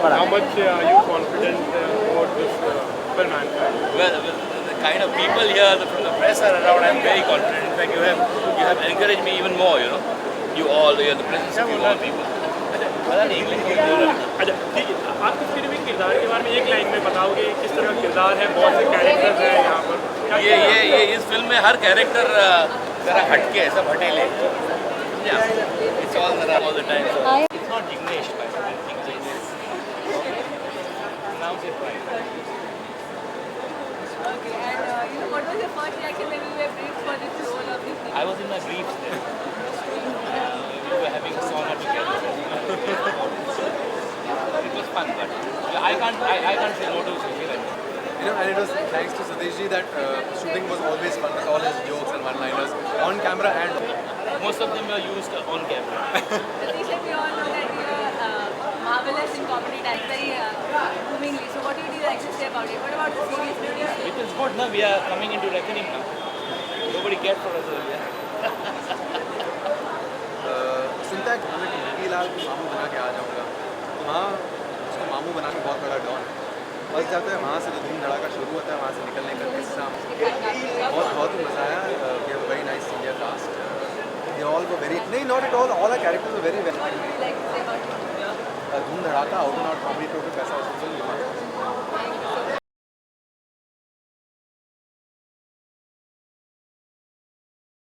How much are you confident about this film and Well, the kind of people here from the press are around, I'm very confident. In fact, you have encouraged me even more, you know. You all, the presence of you all people. पता नहीं English में बोल रहा है। अच्छा ठीक है, आप किस फिल्म के किरदार के बारे में एक लाइन में बताओगे किस तरह का किरदार है, बहुत से कैरेक्टर्स हैं यहाँ पर। ये इस फिल्म में हर कैरेक्टर जरा हटके है, सब हटेले। It's all the time. So it's not Jignesh, by the way. Jignesh. Pronounce it right. Okay, and what was your first reaction when you were briefed for this role of this film? I was in my briefs then. We were having a sauna together. It was fun, but I can't say no to Sushil. And it was thanks to Satish ji that shooting was always fun with all his jokes and one-liners on camera and Most of them were used on camera. Satish, we all know that you are marvelous in comedy type, very boomingly. So what do you like to say about it? What about the seriousness? It is good, no? We are coming into reckoning now. Nobody cared for us earlier. सुनता है कि लाल को मामू बना के आ जाऊँगा, तो वहाँ उसको मामू बना के बहुत बड़ा डॉन फंस जाता है। वहाँ से जो धूम धड़ाका शुरू होता है, वहाँ से निकलने का किस्सा बहुत मज़ा आया। We have very nice senior cast, they all were very नहीं not at all our characters were very well. धूम धड़ाका out and out comedy total पैसा वसूल।